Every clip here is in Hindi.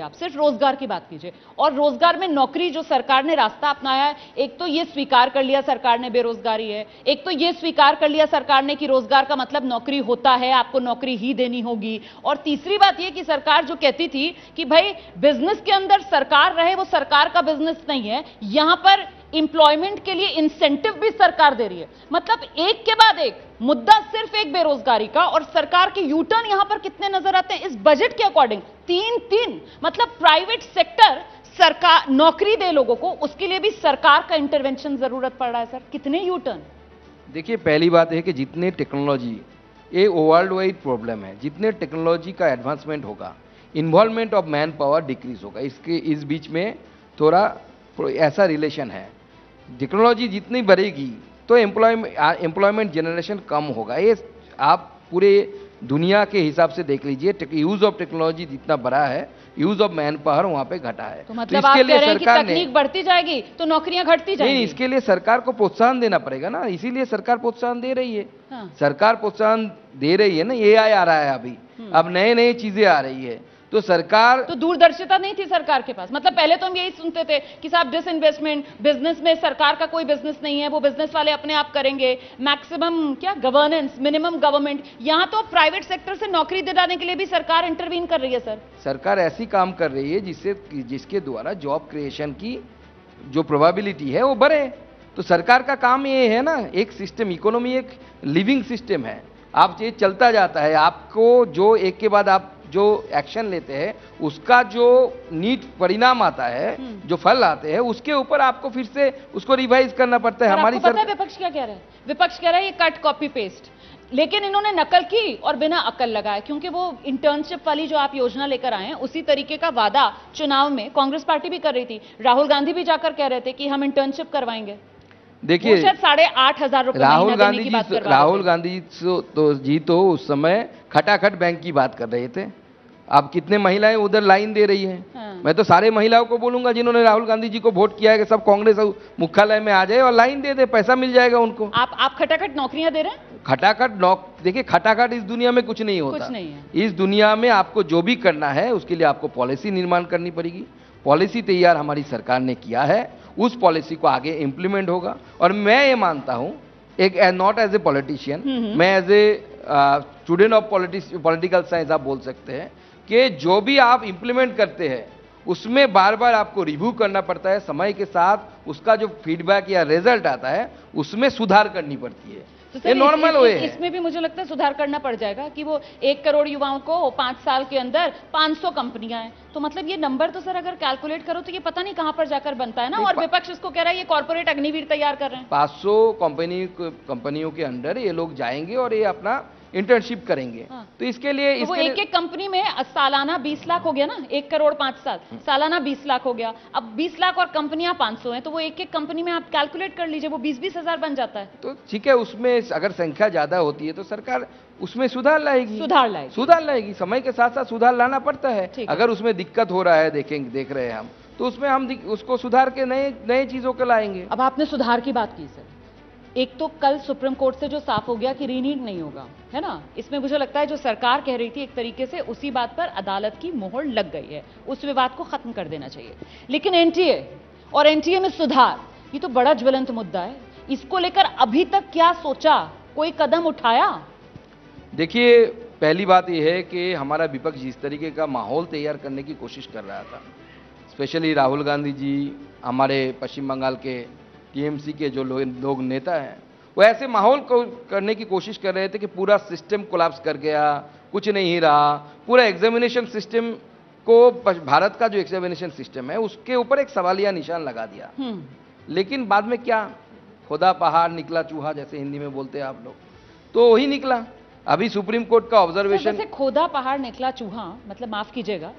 आप सिर्फ रोजगार की बात कीजिए और रोजगार में नौकरी जो सरकार ने रास्ता अपनाया है, एक तो ये स्वीकार कर लिया सरकार ने बेरोजगारी है, एक तो ये स्वीकार कर लिया सरकार ने कि रोजगार का मतलब नौकरी होता है, आपको नौकरी ही देनी होगी। और तीसरी बात ये कि सरकार जो कहती थी कि भाई बिजनेस के अंदर सरकार रहे, वो सरकार का बिजनेस नहीं है, यहां पर इंप्लॉयमेंट के लिए इंसेंटिव भी सरकार दे रही है। मतलब एक के बाद एक मुद्दा, सिर्फ एक बेरोजगारी का, और सरकार के यू टर्न यहां पर कितने नजर आते हैं इस बजट के अकॉर्डिंग? तीन। मतलब प्राइवेट सेक्टर सरकार नौकरी दे लोगों को, उसके लिए भी सरकार का इंटरवेंशन जरूरत पड़ रहा है। सर कितने यू टर्न? देखिए, पहली बात है कि जितने टेक्नोलॉजी, ये वर्ल्ड वाइड प्रॉब्लम है, जितने टेक्नोलॉजी का एडवांसमेंट होगा, involvement of man power decrease होगा। इसके इस बीच में थोड़ा ऐसा रिलेशन है, टेक्नोलॉजी जितनी बढ़ेगी तो एम्प्लॉयमेंट जनरेशन कम होगा। ये आप पूरे दुनिया के हिसाब से देख लीजिए, यूज ऑफ टेक्नोलॉजी जितना बढ़ा है, यूज ऑफ मैन पावर वहां पे घटा है। तो मतलब आप कह रहे हैं कि तकनीक बढ़ती जाएगी तो नौकरियां घटती जाएंगी? नहीं, इसके लिए सरकार को प्रोत्साहन देना पड़ेगा ना, इसीलिए सरकार प्रोत्साहन दे रही है। हाँ। सरकार प्रोत्साहन दे रही है ना, एआई आ रहा है अभी, अब नए चीजें आ रही है, तो सरकार, तो दूरदर्शिता नहीं थी सरकार के पास। मतलब पहले तो हम यही सुनते थे कि साहब डिसइन्वेस्टमेंट, बिजनेस में सरकार का कोई बिजनेस नहीं है, वो बिजनेस वाले अपने आप करेंगे, मैक्सिमम क्या गवर्नेंस, मिनिमम गवर्नमेंट। यहां तो प्राइवेट सेक्टर से नौकरी दिलाने के लिए भी सरकार इंटरवीन कर रही है। सर सरकार ऐसी काम कर रही है जिसके द्वारा जॉब क्रिएशन की जो प्रोबेबिलिटी है वो बढ़े। तो सरकार का काम ये है ना, एक सिस्टम, इकोनॉमी एक लिविंग सिस्टम है, आप ये चलता जाता है, आपको जो एक के बाद आप जो एक्शन लेते हैं उसका जो नीट परिणाम आता है, जो फल आते हैं, उसके ऊपर आपको फिर से उसको रिवाइज करना पड़ता है। हमारी पता है विपक्ष क्या कह रहा है? विपक्ष कह रहा है ये कट कॉपी पेस्ट, लेकिन इन्होंने नकल की और बिना अकल लगाए, क्योंकि वो इंटर्नशिप वाली जो आप योजना लेकर आए हैं उसी तरीके का वादा चुनाव में कांग्रेस पार्टी भी कर रही थी। राहुल गांधी भी जाकर कह रहे थे कि हम इंटर्नशिप करवाएंगे। देखिए, 8,500 रुपए राहुल गांधी जी तो उस समय खटाखट बैंक की बात कर रहे थे। अब कितने महिलाएं उधर लाइन दे रही हैं। हाँ। मैं तो सारे महिलाओं को बोलूंगा जिन्होंने राहुल गांधी जी को वोट किया है कि सब कांग्रेस मुख्यालय में आ जाए और लाइन दे दे, पैसा मिल जाएगा उनको। आप खटाखट नौकरियां दे रहे हैं? देखिए, खटाखट इस दुनिया में कुछ नहीं होता, कुछ नहीं है। इस दुनिया में आपको जो भी करना है उसके लिए आपको पॉलिसी निर्माण करनी पड़ेगी। पॉलिसी तैयार हमारी सरकार ने किया है, उस पॉलिसी को आगे इंप्लीमेंट होगा। और मैं ये मानता हूं, एक नॉट एज ए पॉलिटिशियन, मैं as a student of political science आप बोल सकते हैं कि जो भी आप इंप्लीमेंट करते हैं उसमें बार बार आपको रिव्यू करना पड़ता है, समय के साथ उसका जो फीडबैक या रिजल्ट आता है उसमें सुधार करनी पड़ती है। तो ये नॉर्मल वे है। इसमें भी मुझे लगता है सुधार करना पड़ जाएगा कि वो 1 करोड़ युवाओं को 5 साल के अंदर 500 कंपनियां हैं, तो मतलब ये नंबर तो सर अगर कैलकुलेट करो तो ये पता नहीं कहां पर जाकर बनता है ना। और विपक्ष इसको कह रहा है ये कॉर्पोरेट अग्निवीर तैयार कर रहे हैं। 500 कंपनियों के अंदर ये लोग जाएंगे और ये अपना इंटर्नशिप करेंगे। हाँ। तो इसके लिए तो वो एक कंपनी में सालाना 20 लाख हो गया ना, 1 करोड़ 5 साल, सालाना 20 लाख हो गया। अब 20 लाख और कंपनियां 500 हैं, तो वो एक कंपनी में आप कैलकुलेट कर लीजिए, वो 20-20 हजार बन जाता है। तो ठीक है, उसमें अगर संख्या ज्यादा होती है तो सरकार उसमें सुधार लाएगी। समय के साथ साथ सुधार लाना पड़ता है। अगर उसमें दिक्कत हो रहा है, देख रहे हैं हम, तो उसमें हम उसको सुधार के नए चीजों को लाएंगे। अब आपने सुधार की बात की सर, एक तो कल सुप्रीम कोर्ट से जो साफ हो गया कि रीनीट नहीं होगा, है ना, इसमें मुझे लगता है जो सरकार कह रही थी एक तरीके से उसी बात पर अदालत की मोहर लग गई है, उस विवाद को खत्म कर देना चाहिए। लेकिन एनटीए और एनटीए में सुधार, ये तो बड़ा ज्वलंत मुद्दा है, इसको लेकर अभी तक क्या सोचा, कोई कदम उठाया? देखिए, पहली बात यह है कि हमारा विपक्ष जिस तरीके का माहौल तैयार करने की कोशिश कर रहा था, स्पेशली राहुल गांधी जी, हमारे पश्चिम बंगाल के टीएमसी के जो लोग नेता हैं, वो ऐसे माहौल को करने की कोशिश कर रहे थे कि पूरा सिस्टम कोलैप्स कर गया, कुछ नहीं रहा, पूरा एग्जामिनेशन सिस्टम को, भारत का जो एग्जामिनेशन सिस्टम है उसके ऊपर एक सवालिया निशान लगा दिया। लेकिन बाद में क्या, खुदा पहाड़ निकला चूहा, जैसे हिंदी में बोलते हैं आप लोग, तो वही निकला। अभी सुप्रीम कोर्ट का ऑब्जर्वेशन, जैसे खोदा पहाड़ निकला चूहा, मतलब माफ कीजिएगा,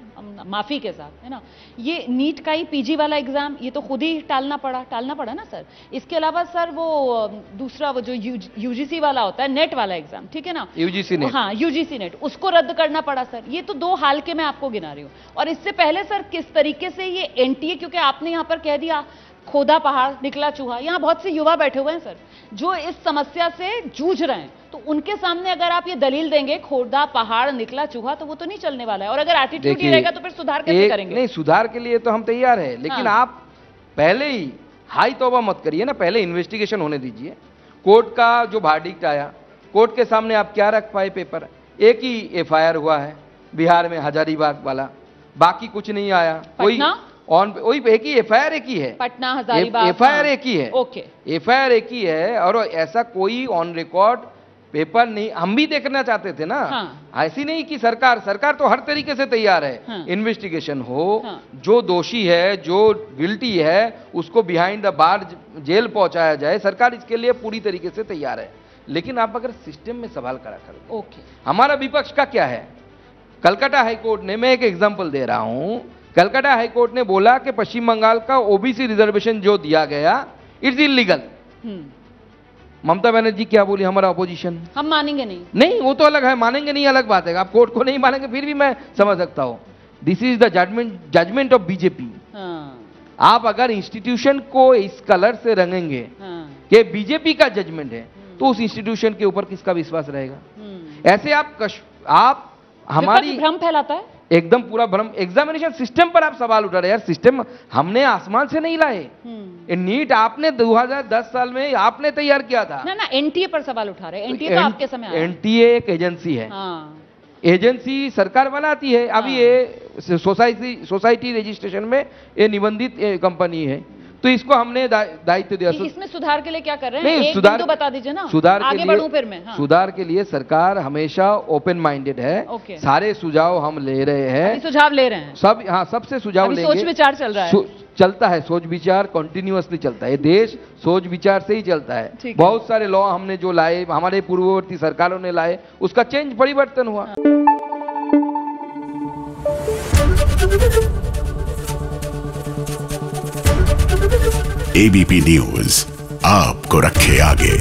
माफी के साथ, है ना, ये नीट का ही पीजी वाला एग्जाम ये तो खुद ही टालना पड़ा ना सर। इसके अलावा सर वो दूसरा वो जो यूजीसी वाला होता है, नेट वाला एग्जाम, ठीक है ना, यूजीसी नेट, हाँ यूजीसी नेट, उसको रद्द करना पड़ा सर। ये तो 2 हाल के मैं आपको गिना रही हूँ। और इससे पहले सर किस तरीके से ये एनटीए, क्योंकि आपने यहां पर कह दिया खोदा पहाड़ निकला चूहा, यहाँ बहुत से युवा बैठे हुए हैं सर जो इस समस्या से जूझ रहे हैं, तो उनके सामने अगर आप ये दलील देंगे खोदा पहाड़ निकला चूहा, तो वो तो नहीं चलने वाला है। और अगर एटीट्यूड ही रहेगा तो फिर सुधार कैसे करेंगे? नहीं, सुधार के लिए तो हम तैयार है, लेकिन आप पहले ही हाई तौबा मत करिए ना, पहले इन्वेस्टिगेशन होने दीजिए। कोर्ट का जो वर्डिक्ट आया, कोर्ट के सामने आप क्या रख पाए पेपर? एक ही एफआईआर हुआ है बिहार में, हजारीबाग वाला, बाकी कुछ नहीं आया। कोई वही एक ही एफआईआर एक ही है, पटना हजारीबाग एफआईआर एक ही है। ओके, एफआईआर एक ही है, और ऐसा कोई ऑन रिकॉर्ड पेपर नहीं। हम भी देखना चाहते थे ना। ऐसी नहीं कि सरकार तो हर तरीके से तैयार है, इन्वेस्टिगेशन हो, जो दोषी है, जो गिल्टी है, उसको बिहाइंड द बार जेल पहुंचाया जाए, सरकार इसके लिए पूरी तरीके से तैयार है। लेकिन आप अगर सिस्टम में सवाल खड़ा करें, ओके, हमारा विपक्ष का क्या है? कलकत्ता हाईकोर्ट ने, मैं एक एग्जांपल दे रहा हूं, कलकत्ता हाईकोर्ट ने बोला कि पश्चिम बंगाल का ओबीसी रिजर्वेशन जो दिया गया इट्स इलीगल। ममता बनर्जी क्या बोली? हमारा अपोजिशन, हम मानेंगे नहीं, वो तो अलग है, मानेंगे नहीं अलग बात है, आप कोर्ट को नहीं मानेंगे फिर भी मैं समझ सकता हूं। This is the judgment of BJP. आप अगर इंस्टीट्यूशन को इस कलर से रंगेंगे कि बीजेपी का जजमेंट है, तो उस इंस्टीट्यूशन के ऊपर किसका विश्वास रहेगा? ऐसे आप हमारी भ्रम फैलाता है, एकदम पूरा भ्रम। एग्जामिनेशन सिस्टम पर आप सवाल उठा रहे हैं यार, सिस्टम हमने आसमान से नहीं लाए। नीट आपने 2010 साल में आपने तैयार किया था ना, एनटीए पर सवाल उठा रहे हैं। एनटीए तो आपके समय आया। एनटीए एक एजेंसी है, एजेंसी सरकार बनाती है। अभी ये सोसाइटी रजिस्ट्रेशन में ये निबंधित कंपनी है, तो इसको हमने दायित्व दिया। इसमें सुधार के लिए क्या कर रहे हैं? एक बिंदु बता दीजिए ना, आगे बढ़ूं फिर मैं। सुधार के लिए सरकार हमेशा ओपन माइंडेड है, सारे सुझाव हम ले रहे हैं। सुझाव ले रहे हैं सब, सबसे सुझाव लेंगे। सोच विचार चल रहा है, चलता है सोच विचार, कंटिन्यूअसली चलता है। देश सोच विचार से ही चलता है। बहुत सारे लॉ हमने जो लाए, हमारे पूर्ववर्ती सरकारों ने लाए, उसका चेंज परिवर्तन हुआ। एबीपी न्यूज आपको रखे आगे।